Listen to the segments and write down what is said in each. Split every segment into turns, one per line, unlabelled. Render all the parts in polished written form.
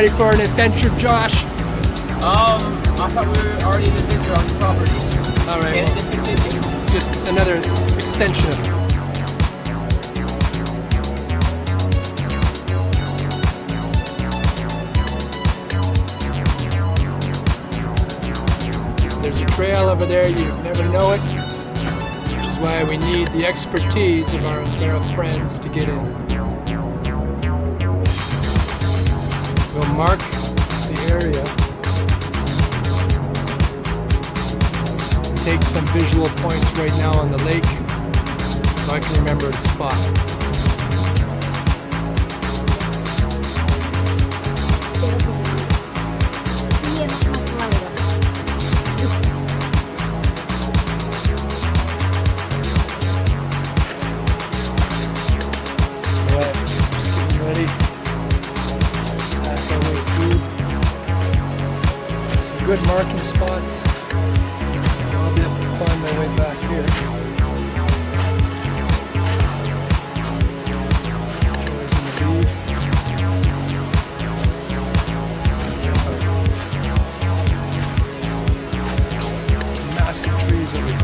ready for an adventure, Josh?
I thought we were already in adventure on the property.
All right.
Can it just continue?
Just another extension of it. There's a trail over there, you never know it, which is why we need the expertise of our friends to get in. We'll mark the area, take some visual points right now on the lake so I can remember the spot. Good marking spots. I'll be able to find my way back here. Massive trees over here.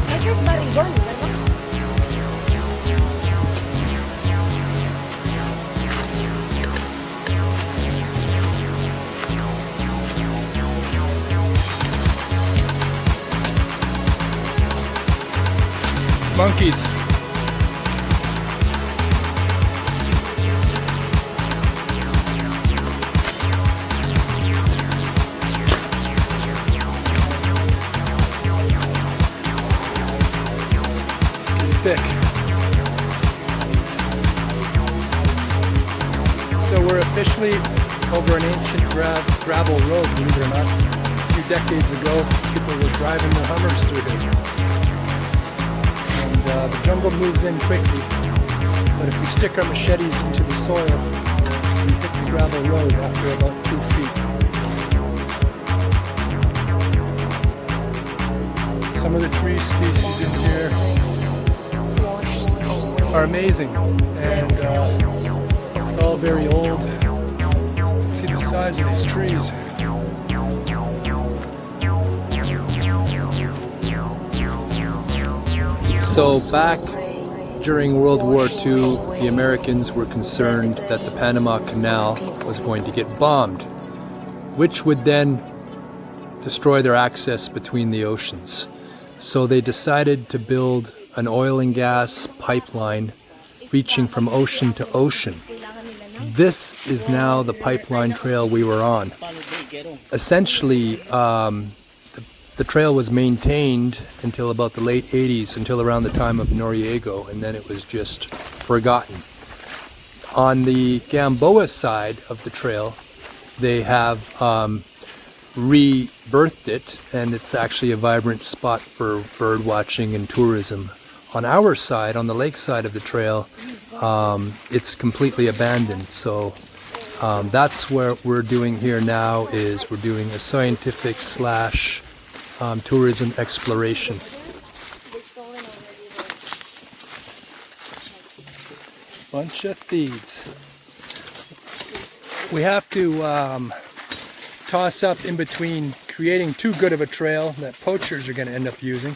Monkeys. Thick. So we're officially over an ancient gravel road, believe it or not. A few decades ago, people were driving their Hummers through here. The jungle moves in quickly, but if we stick our machetes into the soil, we hit the gravel road after about 2 feet. Some of the tree species in here are amazing, and it's all very old. See the size of these trees. So back during World War II, the Americans were concerned that the Panama Canal was going to get bombed, which would then destroy their access between the oceans. So they decided to build an oil and gas pipeline reaching from ocean to ocean. This is now the pipeline trail we were on. Essentially, the trail was maintained until about the late 80s, until around the time of Noriega, and then it was just forgotten. On the Gamboa side of the trail, they have rebirthed it, and it's actually a vibrant spot for bird watching and tourism. On our side, on the lake side of the trail, it's completely abandoned. So that's what we're doing here now, is we're doing a scientific / tourism exploration. Bunch of thieves. We have to toss up in between creating too good of a trail that poachers are going to end up using.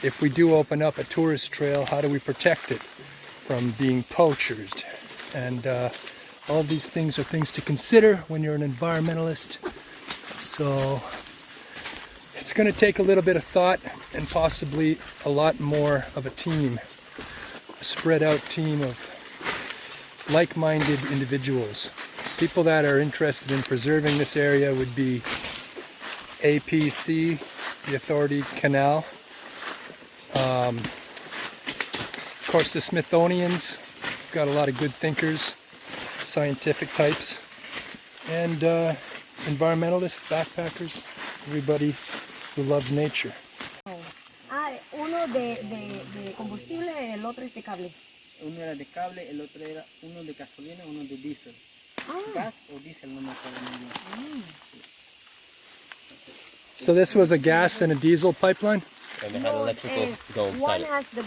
If we do open up a tourist trail, how do we protect it from being poached? And all these things are things to consider when you're an environmentalist. So it's going to take a little bit of thought and possibly a lot more of a team, a spread out team of like-minded individuals. People that are interested in preserving this area would be APC, the Authority Canal. Of course, the Smithsonian's got a lot of good thinkers, scientific types, and environmentalists, backpackers, everybody who loves nature.
Uno de combustible, el otro es de cable.
Uno era de cable, el otro era uno de gasolina, uno de diésel. Gas o diésel, no me acuerdo muy bien.
So this was a gas and a diesel pipeline?
And they had electrical go inside
One
it.
has the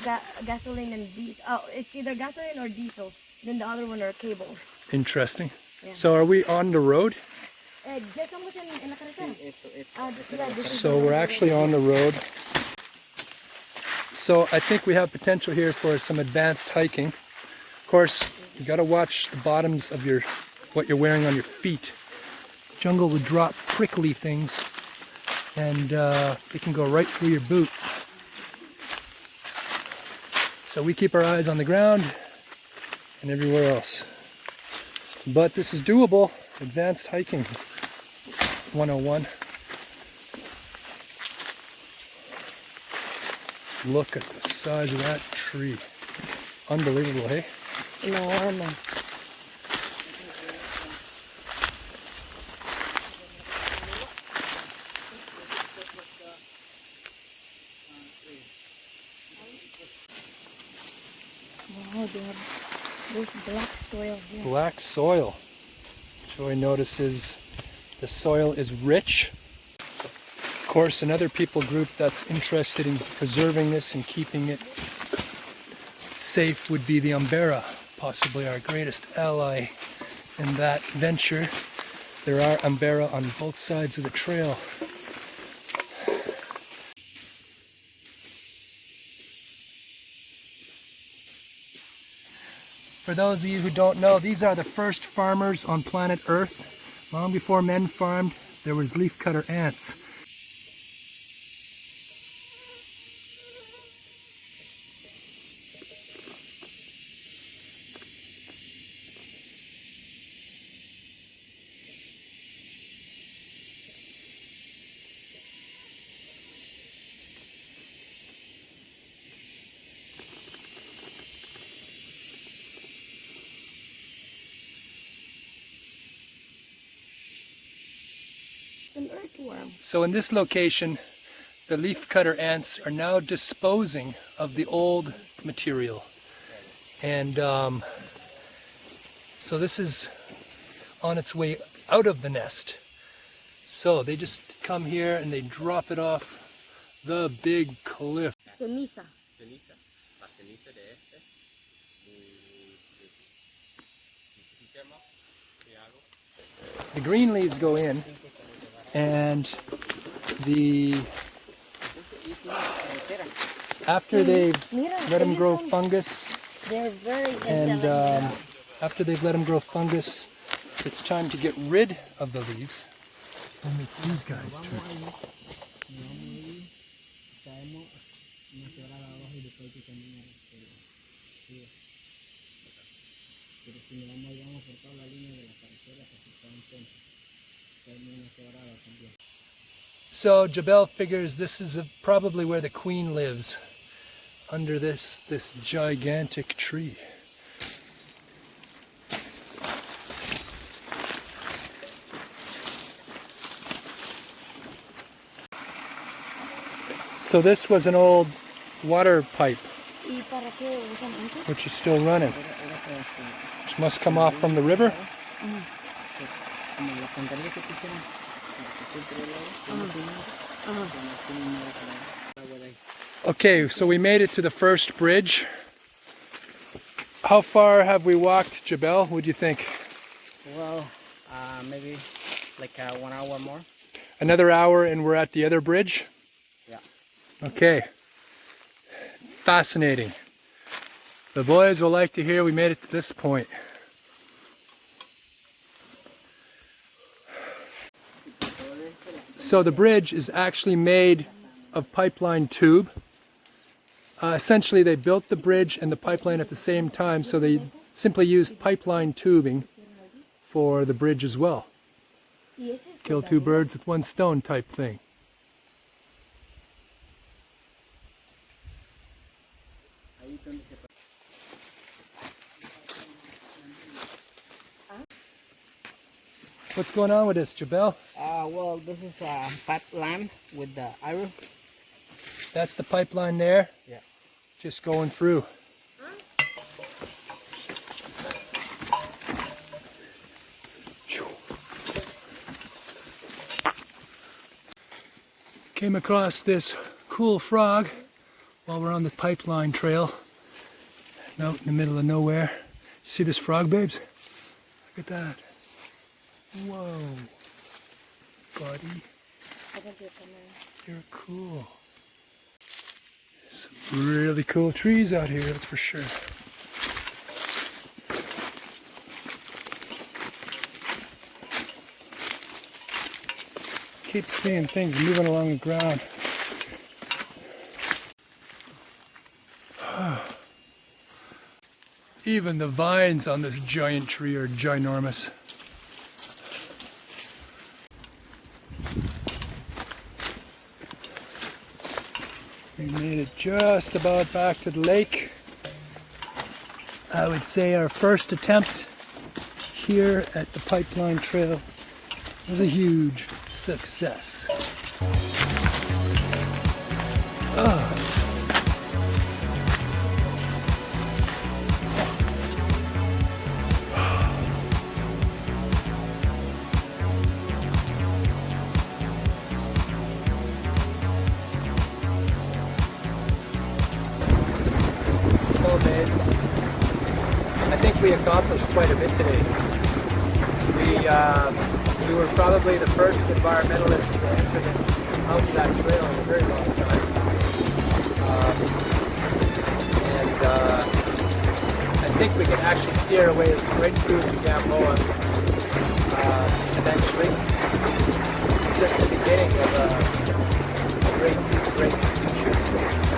gasoline and diesel. Oh, it's either gasoline or diesel. Then the other one are cables.
Interesting.
Yeah.
So are we on the road?
Ya estamos en la carretera.
So we're actually on the road. So I think we have potential here for some advanced hiking. Of course, you got to watch the bottoms of what you're wearing on your feet. Jungle would drop prickly things, and it can go right through your boot. So we keep our eyes on the ground and everywhere else. But this is doable. Advanced hiking 101. Look at the size of that tree. Unbelievable, hey?
Enorme. Wow, they have this black soil here.
Black soil. Joy notices the soil is rich. Of course, another people group that's interested in preserving this and keeping it safe would be the Umbera, possibly our greatest ally in that venture. There are Umbera on both sides of the trail. For those of you who don't know, these are the first farmers on planet Earth. Long before men farmed, there was leafcutter ants.
An earthworm.
So in this location, the leafcutter ants are now disposing of the old material. And so this is on its way out of the nest. So they just come here and they drop it off the big cliff.
Ceniza.
Ceniza, la ceniza de este, sistema que hago.
The green leaves go in, and after they've let them grow fungus,
They're very
and after they've let them grow fungus, it's time to get rid of the leaves. And it's these guys' turn. So Jabel figures this is probably where the queen lives, under this gigantic tree. So this was an old water pipe, which is still running, which must come off from the river. Okay, so we made it to the first bridge. How far have we walked, Jabel? What do you think?
Well, maybe like 1 hour more.
Another hour and we're at the other bridge?
Yeah.
Okay. Fascinating. The boys will like to hear we made it to this point. So the bridge is actually made of pipeline tube. Essentially they built the bridge and the pipeline at the same time, so they simply used pipeline tubing for the bridge as well. Kill two birds with one stone type thing. What's going on with this, Jabel?
Well, this is a pipeline with the iron.
That's the pipeline there?
Yeah.
Just going through. Came across this cool frog while we're on the pipeline trail out in the middle of nowhere. You see this frog, babes? Look at that. Whoa. buddy. You're cool. Some really cool trees out here, that's for sure. Keep seeing things moving along the ground. Even the vines on this giant tree are ginormous. We made it just about back to the lake. I would say our first attempt here at the pipeline trail was a huge success. So, babes, I think we accomplished quite a bit today. We were probably the first environmentalists to enter the out of that trail in a very long time. I think we can actually see our way right through to Gamboa eventually. It's just the beginning of a great future.